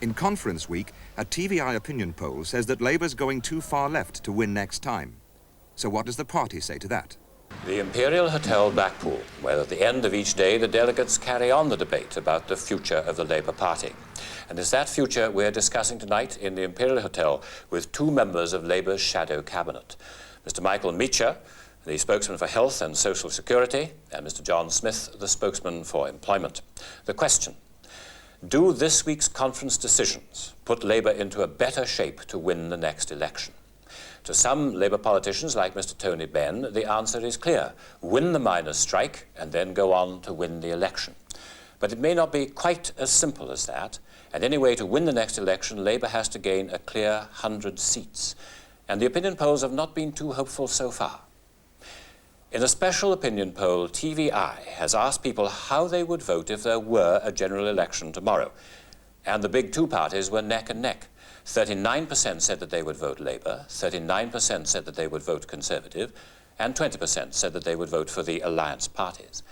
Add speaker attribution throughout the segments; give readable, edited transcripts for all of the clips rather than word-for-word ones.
Speaker 1: In conference week, a TVI opinion poll says that Labour's going too far left to win next time. So what does the party say to that?
Speaker 2: The Imperial Hotel, Blackpool, where at the end of each day the delegates carry on the debate about the future of the Labour Party. And it's that future we're discussing tonight in the Imperial Hotel with two members of Labour's shadow cabinet. Mr. Michael Meacher, the spokesman for Health and Social Security, and Mr. John Smith, the spokesman for Employment. The question: do this week's conference decisions put Labour into a better shape to win the next election? To some Labour politicians, like Mr. Tony Benn, the answer is clear: win the miners' strike and then go on to win the election. But it may not be quite as simple as that, and anyway, to win the next election, Labour has to gain a clear 100 seats. And the opinion polls have not been too hopeful so far. In a special opinion poll, TVI has asked people how they would vote if there were a general election tomorrow. And the big two parties were neck and neck. 39% said that they would vote Labour, 39% said that they would vote Conservative, and 20% said that they would vote for the alliance parties.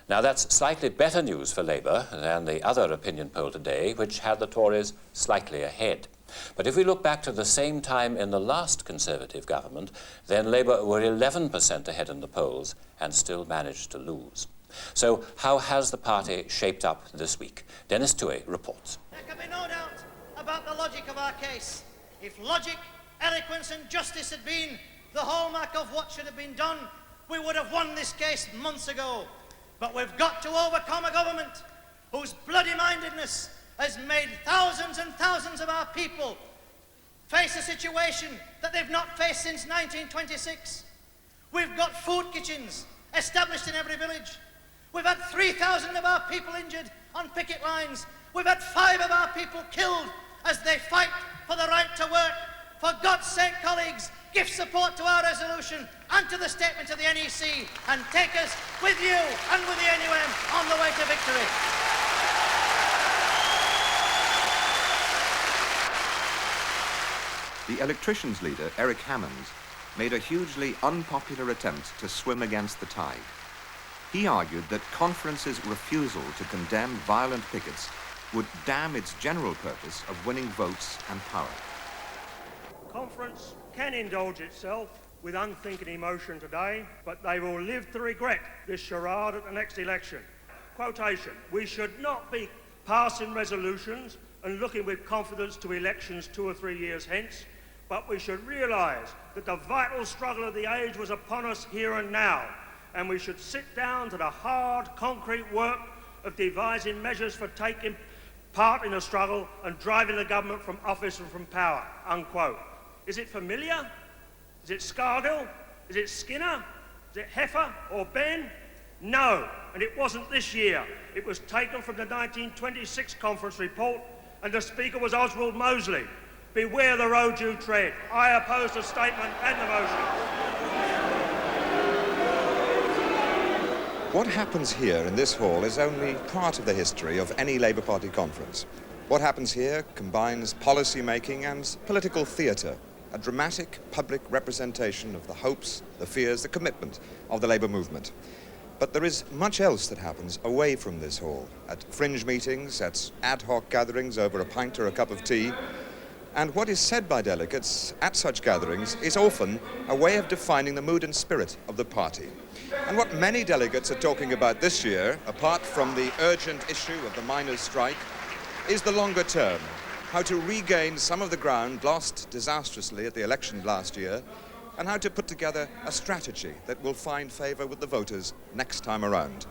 Speaker 2: Now, that's slightly better news for Labour than the other opinion poll today, which had the Tories slightly ahead. But if we look back to the same time in the last Conservative government, then Labour were 11% ahead in the polls and still managed to lose. So how has the party shaped up this week? Denis Tuohy reports.
Speaker 3: There can be no doubt about the logic of our case. If logic, eloquence and justice had been the hallmark of what should have been done, we would have won this case months ago. But we've got to overcome a government whose bloody-mindedness has made thousands and thousands of our people face a situation that they've not faced since 1926. We've got food kitchens established in every village. We've had 3,000 of our people injured on picket lines. We've had 5 of our people killed as they fight for the right to work. For God's sake, colleagues, give support to our resolution and to the statement of the NEC and take us with you and with the NUM on the way to victory.
Speaker 1: The electricians' leader, Eric Hammond, made a hugely unpopular attempt to swim against the tide. He argued that conference's refusal to condemn violent pickets would damn its general purpose of winning votes and power.
Speaker 4: Conference can indulge itself with unthinking emotion today, but they will live to regret this charade at the next election. Quotation: we should not be passing resolutions and looking with confidence to elections 2 or 3 years hence, but we should realise that the vital struggle of the age was upon us here and now, and we should sit down to the hard, concrete work of devising measures for taking part in the struggle and driving the government from office and from power, unquote. Is it familiar? Is it Scargill? Is it Skinner? Is it Heffer or Ben? No, and it wasn't this year. It was taken from the 1926 conference report, and the speaker was Oswald Mosley. Beware the road you tread. I oppose the statement and the motion.
Speaker 1: What happens here in this hall is only part of the history of any Labour Party conference. What happens here combines policy making and political theatre, a dramatic public representation of the hopes, the fears, the commitment of the Labour movement. But there is much else that happens away from this hall, at fringe meetings, at ad hoc gatherings over a pint or a cup of tea. And what is said by delegates at such gatherings is often a way of defining the mood and spirit of the party. And what many delegates are talking about this year, apart from the urgent issue of the miners' strike, is the longer term, how to regain some of the ground lost disastrously at the election last year, and how to put together a strategy that will find favour with the voters next time around.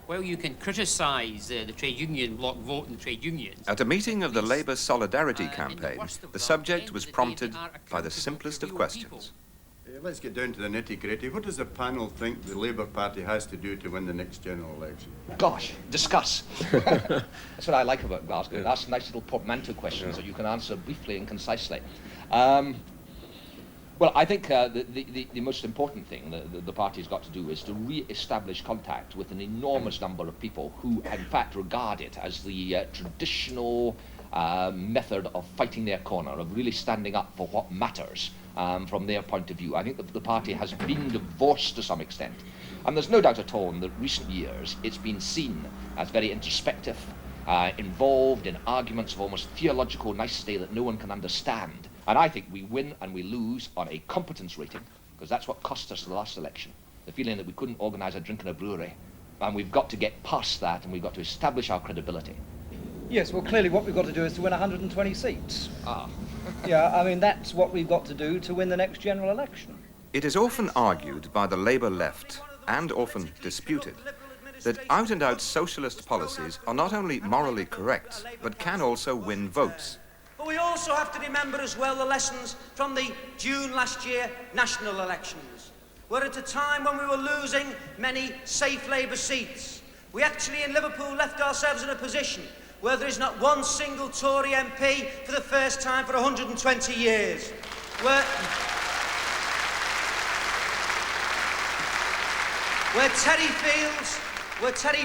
Speaker 5: Well, you can criticise the trade union bloc vote and trade unions.
Speaker 1: At a meeting of the Labour Solidarity Campaign, the subject was prompted by the simplest of questions.
Speaker 6: Let's get down to the nitty-gritty. What does the panel think the Labour Party has to do to win the next general election?
Speaker 7: Gosh, discuss. That's what I like about Glasgow. Ask nice little portmanteau questions that you can answer briefly and concisely. Well, I think the most important thing the party's got to do is to re-establish contact with an enormous number of people who, in fact, regard it as the traditional method of fighting their corner, of really standing up for what matters from their point of view. I think that the party has been divorced to some extent. And there's no doubt at all in the recent years it's been seen as very introspective, involved in arguments of almost theological nicety that no one can understand. And I think we win and we lose on a competence rating, because that's what cost us the last election. The feeling that we couldn't organise a drink in a brewery. And we've got to get past that, and we've got to establish our credibility.
Speaker 8: Yes, well, clearly what we've got to do is to win 120 seats.
Speaker 7: Ah.
Speaker 8: Yeah, I mean, that's what we've got to do to win the next general election.
Speaker 1: It is often argued by the Labour left, and often disputed, that out-and-out socialist policies are not only morally correct, but can also win votes.
Speaker 9: But we also have to remember as well the lessons from the June last year national elections, where at a time when we were losing many safe Labour seats, we actually in Liverpool left ourselves in a position where there is not one single Tory MP for the first time for 120 years. Where Terry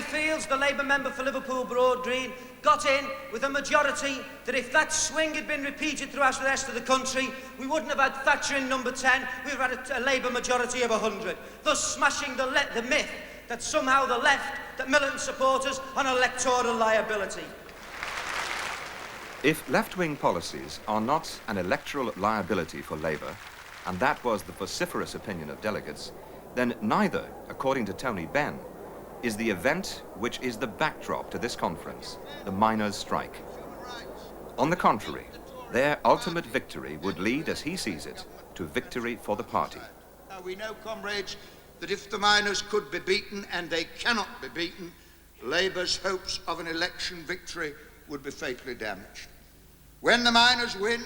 Speaker 9: Fields, the Labour member for Liverpool Broad Green, got in with a majority that if that swing had been repeated throughout the rest of the country, we wouldn't have had Thatcher in number 10, we would have had a Labour majority of 100, thus smashing the myth that somehow the left, that militant supporters, on electoral liability.
Speaker 1: If left-wing policies are not an electoral liability for Labour, and that was the vociferous opinion of delegates, then neither, according to Tony Benn, is the event which is the backdrop to this conference, the miners' strike. On the contrary, their ultimate victory would lead, as he sees it, to victory for the party.
Speaker 10: Now we know, comrades, that if the miners could be beaten, and they cannot be beaten, Labour's hopes of an election victory would be fatally damaged. When the miners win,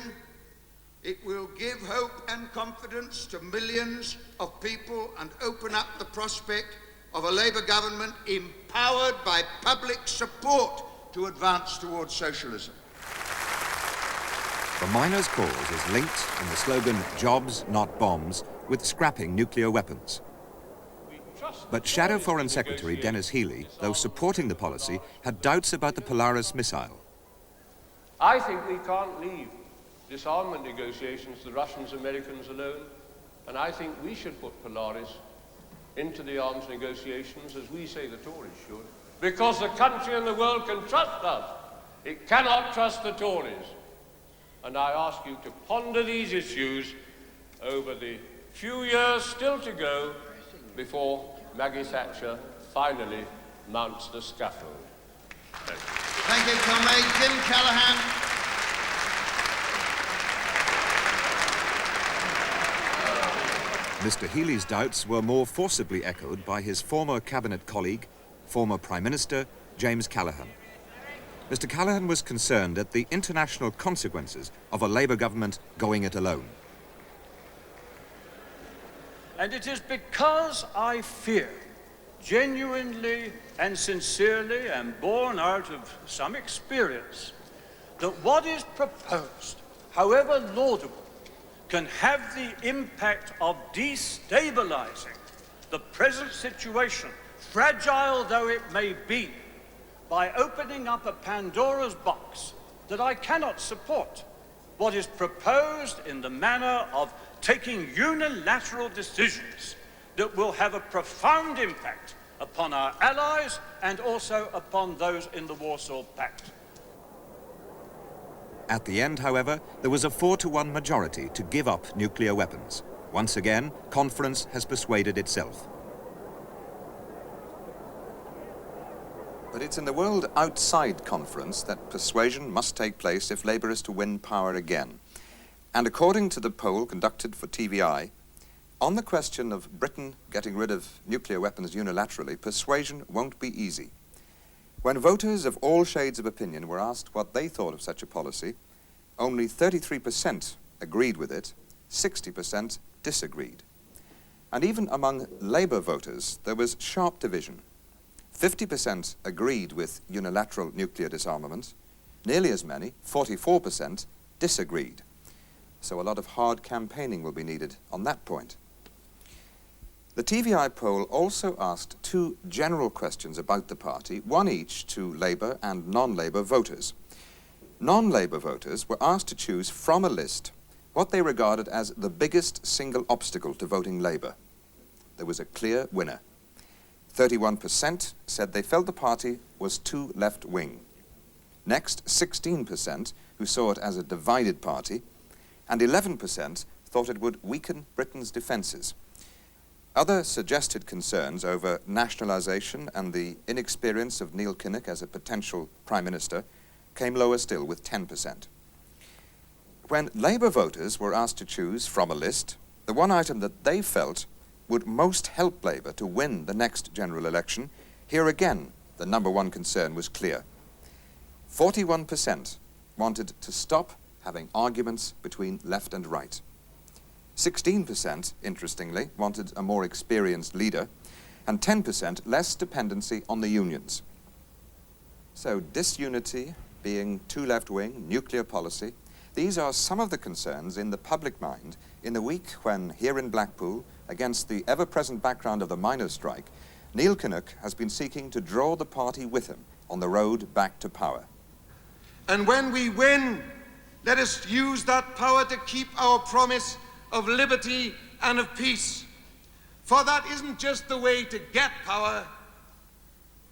Speaker 10: it will give hope and confidence to millions of people and open up the prospect of a Labour government empowered by public support to advance towards socialism.
Speaker 1: The miners' cause is linked in the slogan "Jobs, not bombs" with scrapping nuclear weapons. But Shadow Foreign Secretary Denis Healey, though supporting the policy, had doubts about the Polaris missile.
Speaker 11: I think we can't leave disarmament negotiations to the Russians, Americans alone, and I think we should put Polaris into the arms negotiations, as we say the Tories should, because the country and the world can trust us. It cannot trust the Tories. And I ask you to ponder these issues over the few years still to go before Maggie Thatcher finally mounts the scaffold.
Speaker 10: Thank you, comrade. Jim Callaghan.
Speaker 1: Mr. Healey's doubts were more forcibly echoed by his former cabinet colleague, former Prime Minister, James Callaghan. Mr. Callaghan was concerned at the international consequences of a Labour government going it alone.
Speaker 12: And it is because I fear, genuinely and sincerely and born out of some experience, that what is proposed, however laudable, can have the impact of destabilizing the present situation, fragile though it may be, by opening up a Pandora's box that I cannot support. What is proposed in the manner of taking unilateral decisions that will have a profound impact upon our allies and also upon those in the Warsaw Pact.
Speaker 1: At the end, however, there was a 4-to-1 majority to give up nuclear weapons. Once again, conference has persuaded itself. But it's in the world outside conference that persuasion must take place if Labour is to win power again. And according to the poll conducted for TVI, on the question of Britain getting rid of nuclear weapons unilaterally, persuasion won't be easy. When voters of all shades of opinion were asked what they thought of such a policy, only 33% agreed with it, 60% disagreed. And even among Labour voters, there was sharp division. 50% agreed with unilateral nuclear disarmament, nearly as many, 44%, disagreed. So a lot of hard campaigning will be needed on that point. The TVI poll also asked 2 general questions about the party, one each to Labour and non-Labour voters. Non-Labour voters were asked to choose from a list what they regarded as the biggest single obstacle to voting Labour. There was a clear winner. 31% said they felt the party was too left-wing. Next, 16% who saw it as a divided party, and 11% thought it would weaken Britain's defences. Other suggested concerns over nationalisation and the inexperience of Neil Kinnock as a potential Prime Minister came lower still, with 10%. When Labour voters were asked to choose from a list, the one item that they felt would most help Labour to win the next general election, here again the number one concern was clear. 41% wanted to stop having arguments between left and right. 16%, interestingly, wanted a more experienced leader, and 10% less dependency on the unions. So disunity, being too left-wing, nuclear policy, these are some of the concerns in the public mind in the week when, here in Blackpool, against the ever-present background of the miners' strike, Neil Kinnock has been seeking to draw the party with him on the road back to power.
Speaker 13: And when we win, let us use that power to keep our promise of liberty and of peace. For that isn't just the way to get power,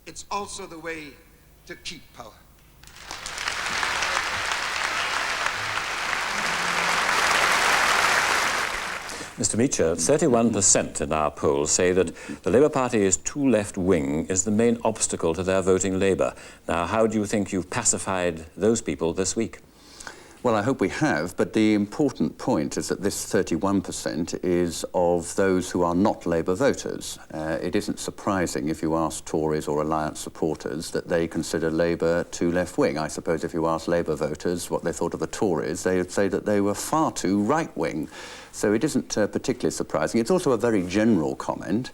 Speaker 13: it's also the way to keep power.
Speaker 2: Mr. Meacher, 31% in our poll say that the Labour Party is too left-wing is the main obstacle to their voting Labour. Now, how do you think you've pacified those people this week?
Speaker 14: Well, I hope we have, but the important point is that this 31% is of those who are not Labour voters. It isn't surprising if you ask Tories or Alliance supporters that they consider Labour too left-wing. I suppose if you ask Labour voters what they thought of the Tories, they would say that they were far too right-wing. So it isn't particularly surprising. It's also a very general comment.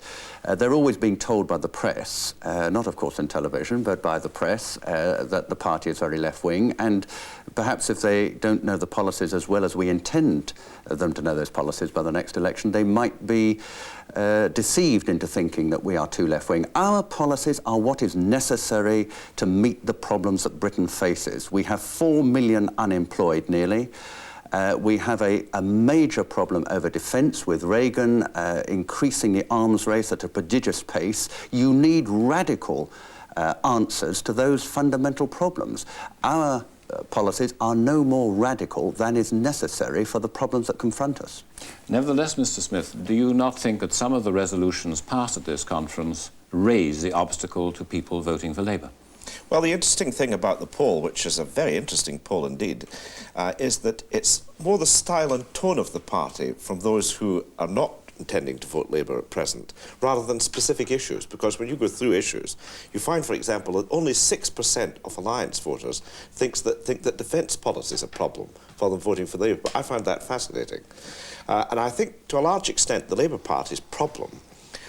Speaker 14: They're always being told by the press, not of course in television, but by the press, that the party is very left-wing, and perhaps if they don't know the policies as well as we intend them to know those policies by the next election, they might be deceived into thinking that we are too left-wing. Our policies are what is necessary to meet the problems that Britain faces. We have 4 million unemployed nearly. We have a major problem over defence with Reagan increasing the arms race at a prodigious pace. You need radical answers to those fundamental problems. Our policies are no more radical than is necessary for the problems that confront us.
Speaker 2: Nevertheless, Mr. Smith, do you not think that some of the resolutions passed at this conference raise the obstacle to people voting for Labour?
Speaker 15: Well, the interesting thing about the poll, which is a very interesting poll indeed, is that it's more the style and tone of the party from those who are not intending to vote Labour at present, rather than specific issues. Because when you go through issues, you find, for example, that only 6% of Alliance voters think that defence policy is a problem for them voting for Labour. I find that fascinating. And I think, to a large extent, the Labour Party's problem,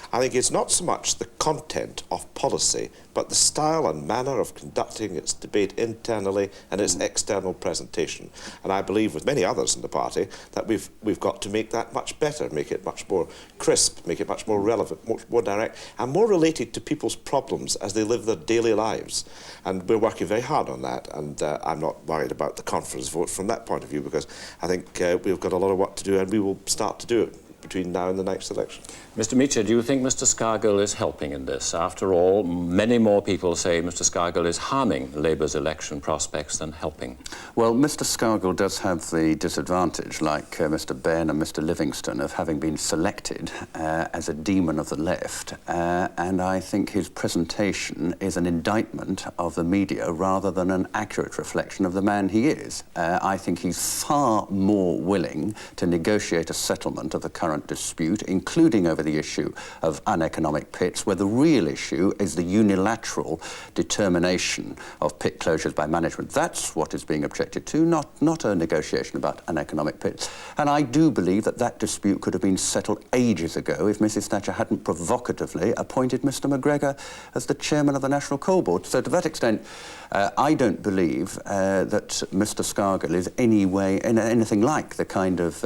Speaker 15: I think it's not so much the content of policy, but the style and manner of conducting its debate internally and its external presentation. And I believe, with many others in the party, that we've got to make that much better, make it much more crisp, make it much more relevant, much more direct, and more related to people's problems as they live their daily lives. And we're working very hard on that, and I'm not worried about the conference vote from that point of view, because I think we've got a lot of work to do, and we will start to do it between now and the next election.
Speaker 2: Mr. Meacher, do you think Mr. Scargill is helping in this? After all, many more people say Mr. Scargill is harming Labour's election prospects than helping.
Speaker 14: Well, Mr. Scargill does have the disadvantage, like Mr. Benn and Mr. Livingston, of having been selected as a demon of the left, and I think his presentation is an indictment of the media rather than an accurate reflection of the man he is. I think he's far more willing to negotiate a settlement of the current dispute, including over the issue of uneconomic pits, where the real issue is the unilateral determination of pit closures by management. That's what is being objected to, not a negotiation about uneconomic pits. And I do believe that that dispute could have been settled ages ago if Mrs. Thatcher hadn't provocatively appointed Mr. McGregor as the chairman of the National Coal Board. So to that extent, I don't believe that Mr. Scargill is anything like the kind of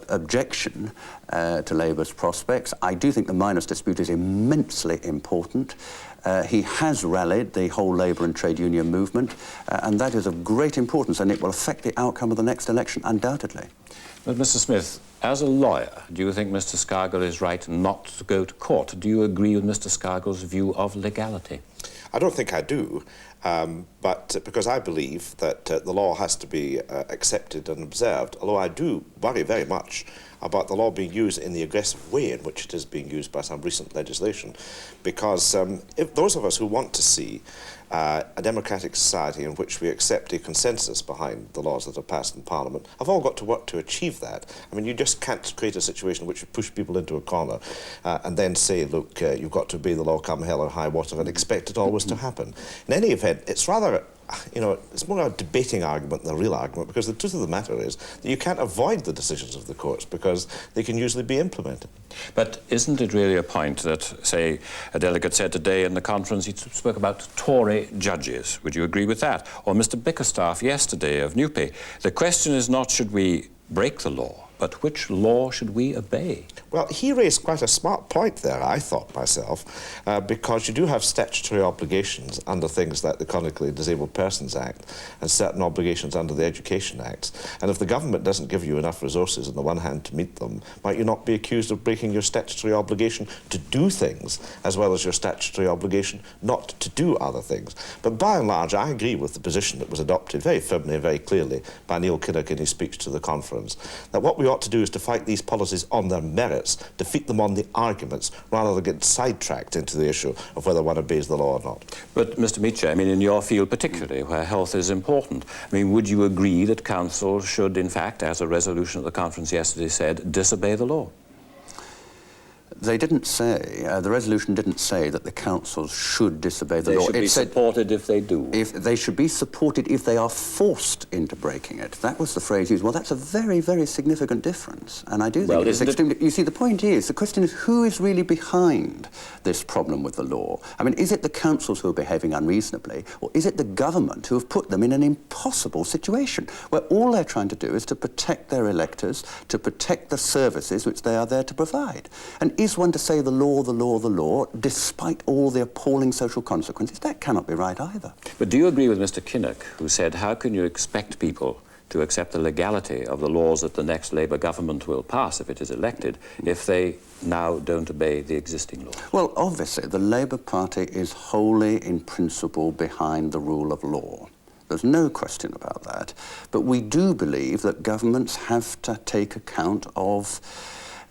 Speaker 14: objection to Labour's prospects. I do think the miners' dispute is immensely important. He has rallied the whole Labour and trade union movement, and that is of great importance, and it will affect the outcome of the next election, undoubtedly.
Speaker 2: But, Mr. Smith, as a lawyer, do you think Mr. Scargill is right not to go to court? Do you agree with Mr. Scargill's view of legality?
Speaker 15: I don't think I do, but because I believe that the law has to be accepted and observed, although I do worry very much about the law being used in the aggressive way in which it is being used by some recent legislation, because if those of us who want to see a democratic society in which we accept a consensus behind the laws that are passed in Parliament, have all got to work to achieve that. I mean, you just can't create a situation in which you push people into a corner and then say, look, you've got to obey the law come hell or high water and expect it always to happen. In any event, it's rather, you know, it's more a debating argument than a real argument, because the truth of the matter is that you can't avoid the decisions of the courts because they can usually be implemented.
Speaker 2: But isn't it really a point that, say, a delegate said today in the conference, he spoke about Tory judges. Would you agree with that? Or Mr. Bickerstaff yesterday of Newpay. The question is not should we break the law, but which law should we obey?
Speaker 15: Well, he raised quite a smart point there, I thought myself, because you do have statutory obligations under things like the Chronically Disabled Persons Act and certain obligations under the Education Act. And if the government doesn't give you enough resources on the one hand to meet them, might you not be accused of breaking your statutory obligation to do things as well as your statutory obligation not to do other things? But by and large, I agree with the position that was adopted very firmly and very clearly by Neil Kinnock in his speech to the conference, that what we ought to do is to fight these policies on their merits, defeat them on the arguments, rather than get sidetracked into the issue of whether one obeys the law or not.
Speaker 2: But, Mr. Meacher, I mean, in your field particularly, where health is important, I mean, would you agree that Council should, in fact, as a resolution at the conference yesterday said, disobey the law?
Speaker 14: They didn't say, the resolution didn't say that the councils should disobey the law.
Speaker 2: They should be supported if they do.
Speaker 14: If they should be supported if they are forced into breaking it. That was the phrase used. Well, that's a very, very significant difference. And I do think it's extremely... You see, the point is, the question is, who is really behind this problem with the law? I mean, is it the councils who are behaving unreasonably, or is it the government who have put them in an impossible situation, where all they're trying to do is to protect their electors, to protect the services which they are there to provide? And is one to say the law, the law, the law, despite all the appalling social consequences? That cannot be right either.
Speaker 2: But do you agree with Mr. Kinnock, who said, how can you expect people to accept the legality of the laws that the next Labour government will pass if it is elected, if they now don't obey the existing law?
Speaker 14: Well, obviously, the Labour Party is wholly in principle behind the rule of law. There's no question about that. But we do believe that governments have to take account of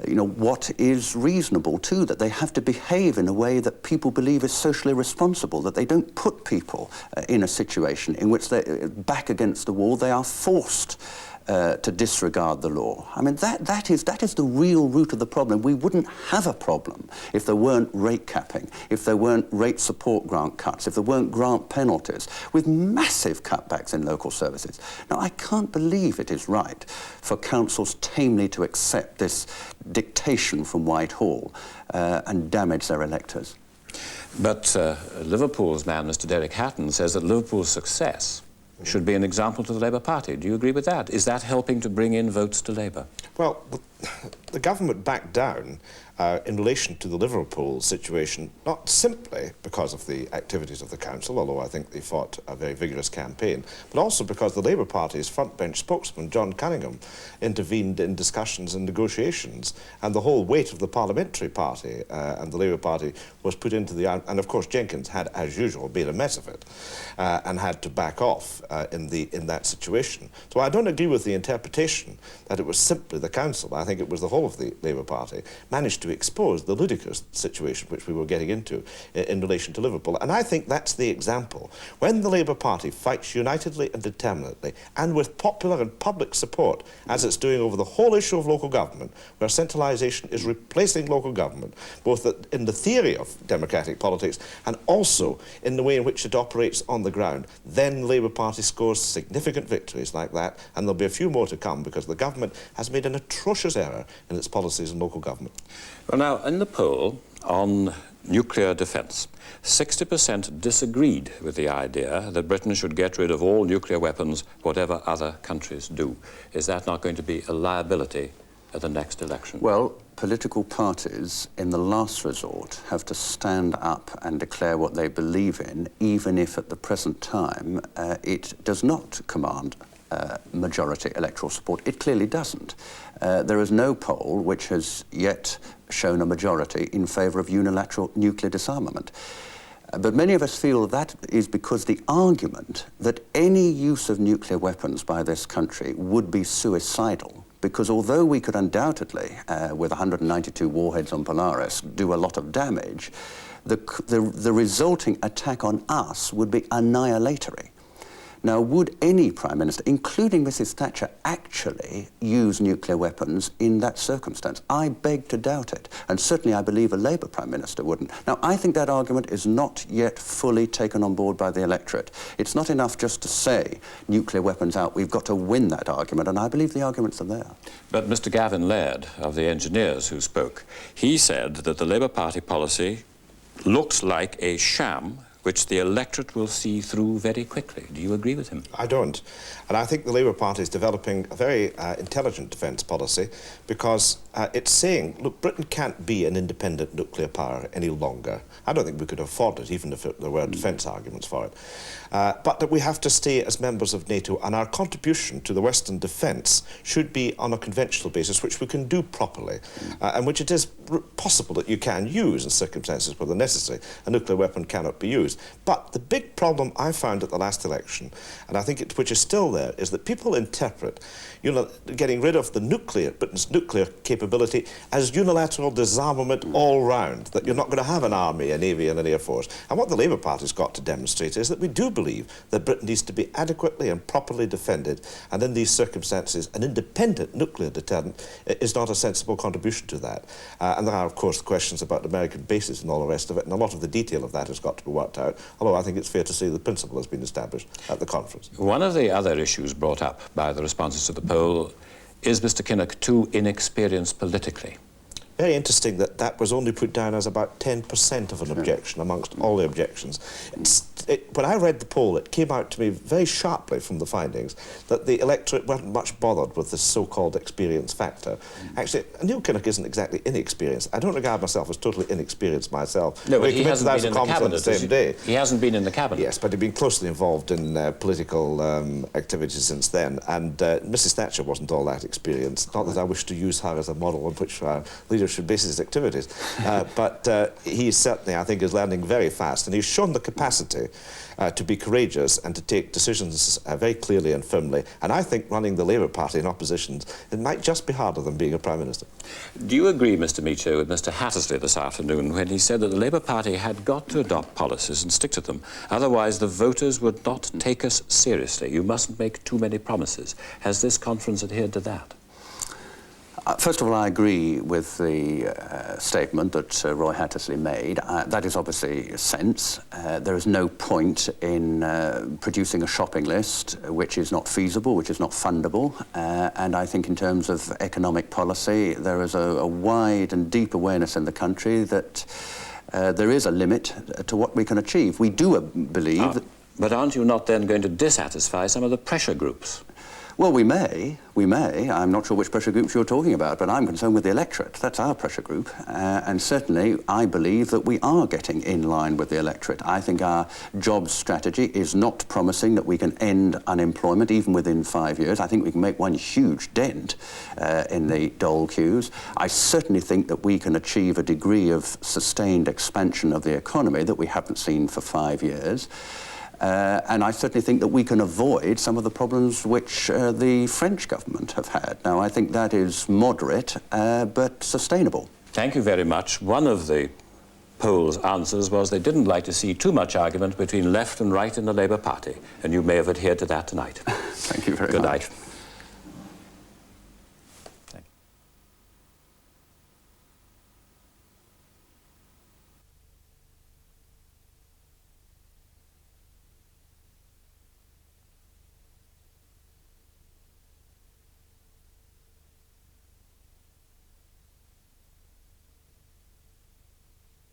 Speaker 14: what is reasonable too, that they have to behave in a way that people believe is socially responsible, that they don't put people in a situation in which they're back against the wall, they are forced to disregard the law. I mean, that is the real root of the problem. We wouldn't have a problem if there weren't rate capping, if there weren't rate support grant cuts, if there weren't grant penalties, with massive cutbacks in local services. Now, I can't believe it is right for councils tamely to accept this dictation from Whitehall and damage their electors.
Speaker 2: But Liverpool's man, Mr. Derek Hatton, says that Liverpool's success should be an example to the Labour Party. Do you agree with that? Is that helping to bring in votes to Labour?
Speaker 15: Well, the government backed down in relation to the Liverpool situation, not simply because of the activities of the council, although I think they fought a very vigorous campaign, but also because the Labour Party's frontbench spokesman, John Cunningham, intervened in discussions and negotiations, and the whole weight of the parliamentary party and the Labour Party was put into the... And of course Jenkins had, as usual, made a mess of it and had to back off in that situation. So I don't agree with the interpretation that it was simply the council. I think it was the whole of the Labour Party managed to expose the ludicrous situation which we were getting into in relation to Liverpool. And I think that's the example. When the Labour Party fights unitedly and determinedly and with popular and public support, as it's doing over the whole issue of local government, where centralisation is replacing local government, both in the theory of democratic politics and also in the way in which it operates on the ground, then the Labour Party scores significant victories like that, and there'll be a few more to come because the government has made an atrocious error in its policies in local government.
Speaker 2: Well, now, in the poll on nuclear defence, 60% disagreed with the idea that Britain should get rid of all nuclear weapons, whatever other countries do. Is that not going to be a liability at the next election?
Speaker 14: Well, political parties, in the last resort, have to stand up and declare what they believe in, even if at the present time it does not command majority electoral support. It clearly doesn't. There is no poll which has yet shown a majority in favour of unilateral nuclear disarmament. But many of us feel that is because the argument that any use of nuclear weapons by this country would be suicidal, because although we could undoubtedly, with 192 warheads on Polaris, do a lot of damage, the resulting attack on us would be annihilatory. Now, would any Prime Minister, including Mrs. Thatcher, actually use nuclear weapons in that circumstance? I beg to doubt it, and certainly I believe a Labour Prime Minister wouldn't. Now, I think that argument is not yet fully taken on board by the electorate. It's not enough just to say nuclear weapons out. We've got to win that argument, and I believe the arguments are there.
Speaker 2: But Mr. Gavin Laird of the engineers who spoke, he said that the Labour Party policy looks like a sham which the electorate will see through very quickly. Do you agree with him?
Speaker 15: I don't. And I think the Labour Party is developing a very intelligent defence policy because it's saying, look, Britain can't be an independent nuclear power any longer. I don't think we could afford it, even if there were defence arguments for it. But that we have to stay as members of NATO, and our contribution to the Western defence should be on a conventional basis, which we can do properly, and which it is possible that you can use in circumstances where they're necessary. A nuclear weapon cannot be used. But the big problem I found at the last election, and I think which is still there, is that people interpret getting rid of Britain's nuclear capability as unilateral disarmament all round, that you're not going to have an army, a navy and an air force. And what the Labour Party's got to demonstrate is that we do believe that Britain needs to be adequately and properly defended, and in these circumstances an independent nuclear deterrent is not a sensible contribution to that. And there are, of course, questions about American bases and all the rest of it, and a lot of the detail of that has got to be worked out, although I think it's fair to say the principle has been established at the conference.
Speaker 2: One of the other issues brought up by the responses to the poll is Mr. Kinnock too inexperienced politically?
Speaker 15: Very interesting that that was only put down as about 10% of an objection amongst all the objections. When I read the poll, it came out to me very sharply from the findings that the electorate weren't much bothered with this so-called experience factor. Actually, Neil Kinnock isn't exactly inexperienced. I don't regard myself as totally inexperienced myself.
Speaker 2: No, but he hasn't been in the cabinet.
Speaker 15: The same day.
Speaker 2: He hasn't been in the cabinet.
Speaker 15: Yes, but he'd been closely involved in political activities since then, and Mrs. Thatcher wasn't all that experienced. Not that I wish to use her as a model on which our leaders should base his activities, but he certainly, I think, is learning very fast, and he's shown the capacity to be courageous and to take decisions very clearly and firmly. And I think running the Labour Party in opposition, it might just be harder than being a Prime Minister.
Speaker 2: Do you agree, Mr. Meacher, with Mr. Hattersley this afternoon when he said that the Labour Party had got to adopt policies and stick to them, otherwise the voters would not take us seriously? You mustn't make too many promises. Has this conference adhered to that?
Speaker 14: First of all, I agree with the statement that Roy Hattersley made. That is obviously sense. There is no point in producing a shopping list which is not feasible, which is not fundable. And I think in terms of economic policy, there is a wide and deep awareness in the country that there is a limit to what we can achieve. We do believe that...
Speaker 2: But aren't you not then going to dissatisfy some of the pressure groups?
Speaker 14: Well, we may. I'm not sure which pressure groups you're talking about, but I'm concerned with the electorate. That's our pressure group. And certainly, I believe that we are getting in line with the electorate. I think our jobs strategy is not promising that we can end unemployment even within 5 years. I think we can make one huge dent in the dole queues. I certainly think that we can achieve a degree of sustained expansion of the economy that we haven't seen for 5 years. And I certainly think that we can avoid some of the problems which the French government have had. Now, I think that is moderate, but sustainable.
Speaker 2: Thank you very much. One of the poll's answers was they didn't like to see too much argument between left and right in the Labour Party, and you may have adhered to that tonight.
Speaker 14: Thank you very much.
Speaker 2: Good night.